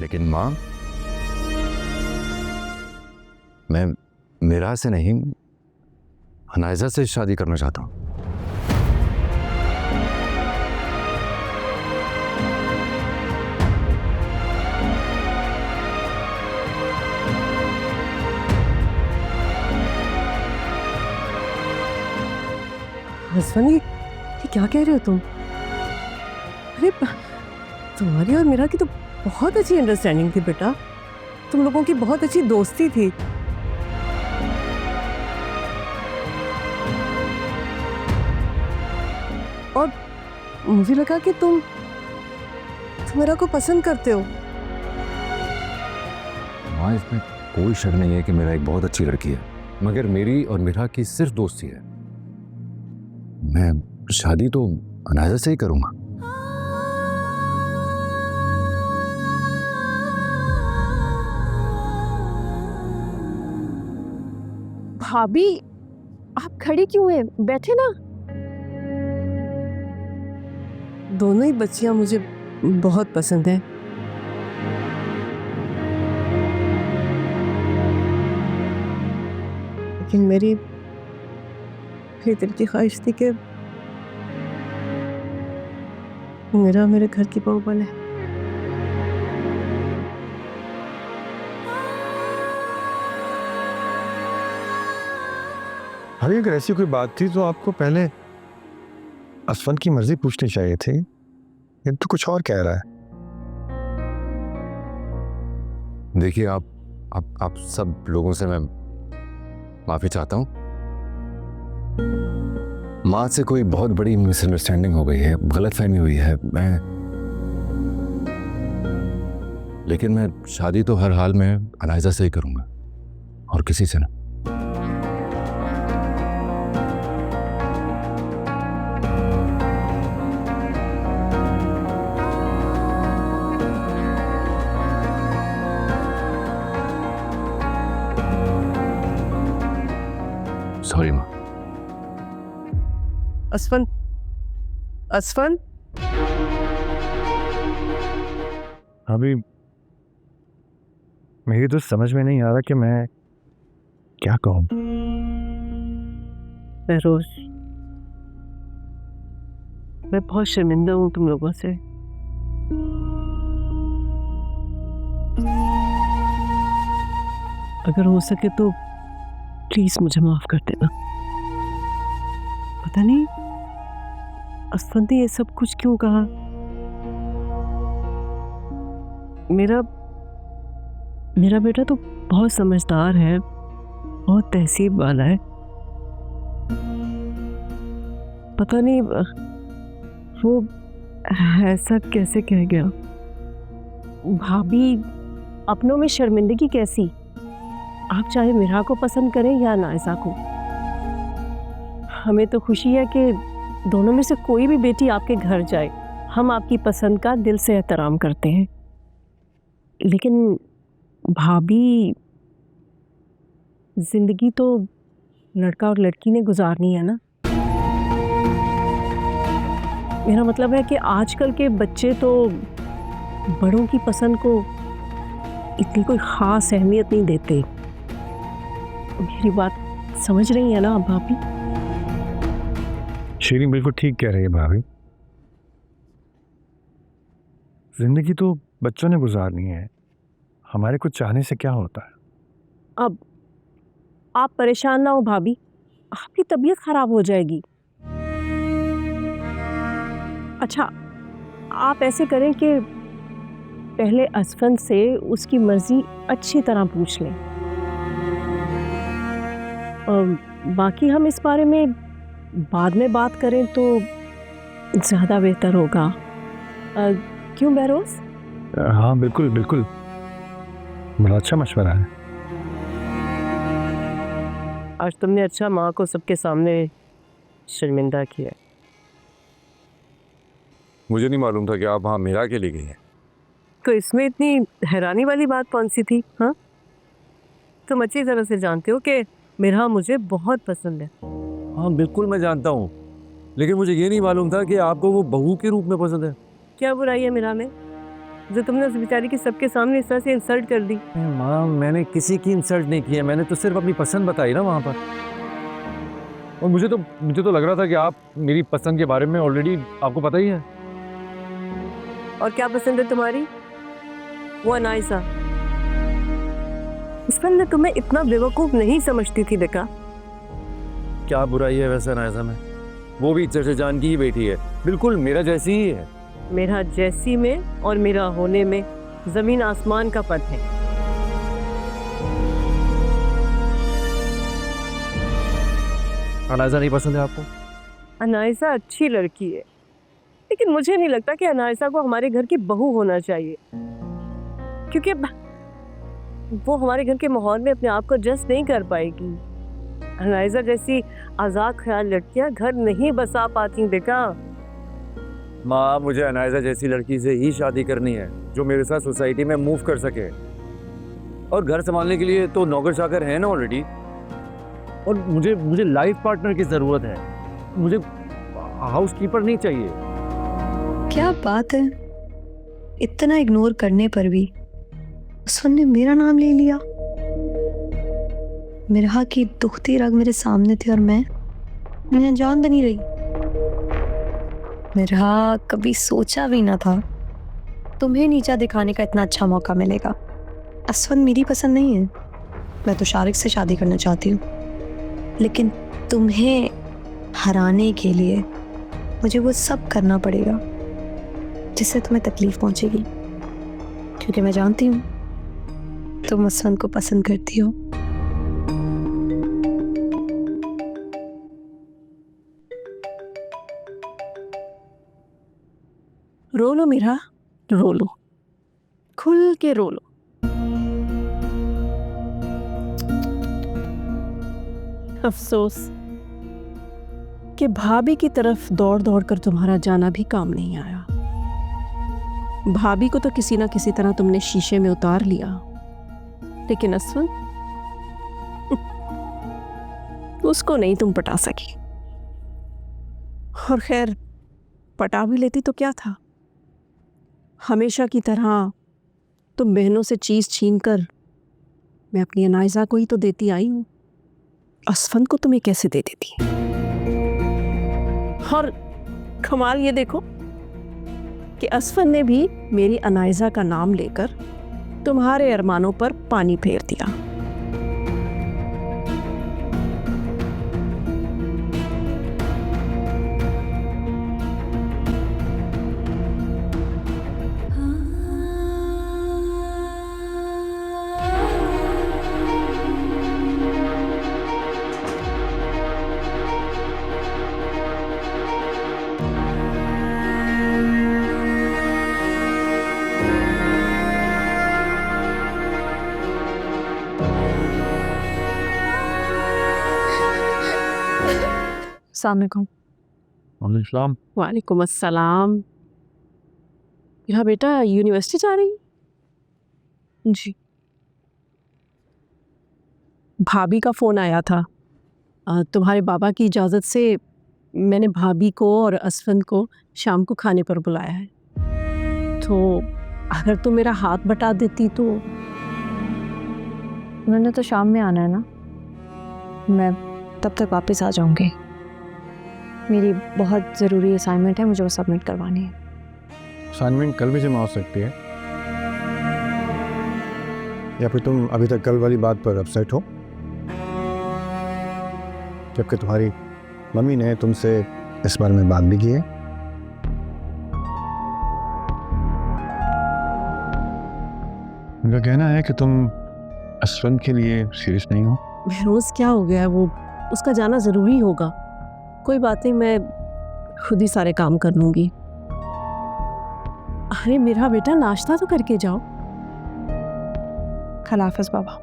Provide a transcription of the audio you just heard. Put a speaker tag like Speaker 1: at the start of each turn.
Speaker 1: लेकिन माँ, मैं मीरा से नहीं, अनायजा से शादी करना चाहता हूँ।
Speaker 2: हसवन, ये क्या कह रहे हो तुम? अरे तुम्हारी और मीरा की तो बहुत अच्छी अंडरस्टैंडिंग थी बेटा। तुम लोगों की बहुत अच्छी दोस्ती थी। और मुझे लगा कि तुम मीरा को पसंद करते हो।
Speaker 1: माँ, इसमें कोई शक नहीं है कि मीरा एक बहुत अच्छी लड़की है, मगर मेरी और मीरा की सिर्फ दोस्ती है। मैं शादी तो अनायजा से ही करूंगा।
Speaker 3: भाभी, आप खड़ी क्यों हैं? बैठे ना।
Speaker 2: दोनों ही बच्चियां मुझे बहुत पसंद हैं। लेकिन मेरी दिल की ख्वाहिश थी कि मीरा मेरे घर की बहू बने।
Speaker 4: भाभी, अगर ऐसी कोई बात थी तो आपको पहले असफन की मर्जी पूछनी चाहिए थी। ये तो कुछ और कह रहा है।
Speaker 1: देखिए, आप सब लोगों से मैं माफी चाहता हूं। माँ से कोई बहुत बड़ी मिसअंडरस्टैंडिंग हो गई है, गलतफहमी हुई है। लेकिन मैं शादी तो हर हाल में अनायजा से ही करूंगा और किसी से ना। सॉरी माँ।
Speaker 2: असफन, असफन,
Speaker 4: अभी मेरी तो समझ में नहीं आ रहा कि मैं क्या कहूँ।
Speaker 2: बहरोज, मैं बहुत शर्मिंदा हूं तुम लोगों से। अगर हो सके तो प्लीज मुझे माफ कर देना। पता नहीं असफन ने ये सब कुछ क्यों कहा। मेरा बेटा तो बहुत समझदार है, बहुत तहसीब वाला है। पता नहीं वो ऐसा कैसे कह गया।
Speaker 3: भाभी, अपनों में शर्मिंदगी कैसी? आप चाहे मीरा को पसंद करें या नायजा को, हमें तो खुशी है कि दोनों में से कोई भी बेटी आपके घर जाए। हम आपकी पसंद का दिल से एहतराम करते हैं। लेकिन भाभी, जिंदगी तो लड़का और लड़की ने गुजारनी है ना। मेरा मतलब है कि आजकल के बच्चे तो बड़ों की पसंद को इतनी कोई खास अहमियत नहीं देते। मेरी बात समझ रही है ना आप भाभी?
Speaker 4: शीरी बिल्कुल ठीक कह रही है भाभी। जिंदगी तो बच्चों ने गुजारनी है, हमारे कुछ चाहने से क्या होता है।
Speaker 3: अब आप परेशान ना हो भाभी, आपकी तबीयत खराब हो जाएगी। अच्छा, आप ऐसे करें कि पहले असफन से उसकी मर्जी अच्छी तरह पूछ लें। बाकी हम इस बारे में बाद में बात करें तो ज़्यादा बेहतर होगा। क्यों बहरोज?
Speaker 4: हाँ बिल्कुल बिल्कुल, बड़ा अच्छा मशवरा है।
Speaker 2: आज तुमने अच्छा माँ को सबके सामने शर्मिंदा किया।
Speaker 1: मुझे नहीं मालूम था कि आप वहाँ मीरा के लिए गई हैं।
Speaker 2: तो इसमें इतनी हैरानी वाली बात कौन सी थी? हाँ, तुम अच्छी तरह से जानते हो कि मीरा मुझे बहुत पसंद है।
Speaker 5: हाँ बिल्कुल मैं जानता हूँ, लेकिन मुझे ये नहीं मालूम था कि आपको वो बहू के रूप में पसंद है।
Speaker 2: क्या बुराई है मीरा में? जो तुमने उस बेचारी की सबके सामने इस तरह से इंसल्ट कर दी।
Speaker 5: माँ मैंने किसी की इंसल्ट नहीं की है, मैंने तो सिर्फ अपनी पसंद बताई ना वहाँ पर। और मुझे तो लग रहा था कि आप मेरी पसंद के बारे में ऑलरेडी आपको पता ही है।
Speaker 2: और क्या पसंद है तुम्हारी? वो अनाइसा। इस पर मैं तुम्हें इतना बेवकूफ नहीं समझती थी देखा।
Speaker 5: क्या बुराई है वैसे अनायसा में? वो भी चचा जान की ही बेटी है, बिल्कुल मेरा जैसी ही है।
Speaker 2: मेरा जैसी में और मेरा होने में जमीन आसमान का फर्क है।
Speaker 5: अनायसा नहीं पसंद है आपको?
Speaker 2: अनाइसा अच्छी लड़की है, लेकिन मुझे नहीं लगता कि अनाइसा को हमारे घर की बहू होना चाहिए, क्योंकि वो हमारे घर के माहौल में अपने आप को एडजस्ट नहीं कर पाएगी। अनाइसा जैसी आजाद ख्याल लड़कियां घर नहीं बसा पाती देखा।
Speaker 5: माँ मुझे अनायसा जैसी लड़की से ही शादी करनी है जो मेरे साथ सोसाइटी में मूव कर सके, और घर संभालने के लिए तो नौकर चाकर है ना ऑलरेडी। और मुझे लाइफ पार्टनर की जरूरत है, मुझे हाउस कीपर नहीं चाहिए।
Speaker 6: क्या बात है, इतना इग्नोर करने पर भी उसने ने मेरा नाम ले लिया। मिरहा की दुखती रग मेरे सामने थी और मैं अनजान बनी रही। मिरहा, कभी सोचा भी ना था तुम्हें नीचा दिखाने का इतना अच्छा मौका मिलेगा। असफन मेरी पसंद नहीं है, मैं तो शारिक से शादी करना चाहती हूँ, लेकिन तुम्हें हराने के लिए मुझे वो सब करना पड़ेगा जिससे तुम्हें तकलीफ पहुंचेगी, क्योंकि मैं जानती हूँ तुम असफन को पसंद करती हो।
Speaker 3: रो लो मीरा, रो लो, खुल के रो लो। अफसोस कि भाभी की तरफ दौड़ दौड़ कर तुम्हारा जाना भी काम नहीं आया। भाभी को तो किसी ना किसी तरह तुमने शीशे में उतार लिया, लेकिन असफन उसको नहीं तुम पटा सकी। और खैर पटा भी लेती तो क्या था, हमेशा की तरह तुम बहनों से चीज छीन कर मैं अपनी अनाइजा को ही तो देती आई हूं। असफन को तुम्हें कैसे दे देती? और कमाल ये देखो कि असफन ने भी मेरी अनाइजा का नाम लेकर तुम्हारे अरमानों पर पानी फेर दिया। अस्सलाम वालेकुम अस्सलाम। यहाँ बेटा यूनिवर्सिटी जा रही? जी। भाभी का फ़ोन आया था, तुम्हारे बाबा की इजाज़त से मैंने भाभी को और असफन को शाम को खाने पर बुलाया है, तो अगर तुम मेरा हाथ बटा देती तो।
Speaker 6: मैंने तो शाम में आना है ना, मैं तब तक वापस आ जाऊंगी। मेरी बहुत ज़रूरी असाइनमेंट है, मुझे वो सबमिट करवानी है।
Speaker 4: असाइनमेंट कल भी जमा हो सकती है, या फिर तुम अभी तक कल वाली बात पर अपसेट हो, जबकि तुम्हारी मम्मी ने तुमसे इस बारे में बात भी की है। उनका कहना है कि तुम असफन के लिए सीरियस नहीं हो।
Speaker 3: बहरोज़ क्या हो गया है, वो उसका जाना ज़रूरी होगा। कोई बात नहीं, मैं खुद ही सारे काम कर लूँगी। अरे मेरा बेटा नाश्ता तो करके जाओ।
Speaker 6: खलाफिज़ बाबा।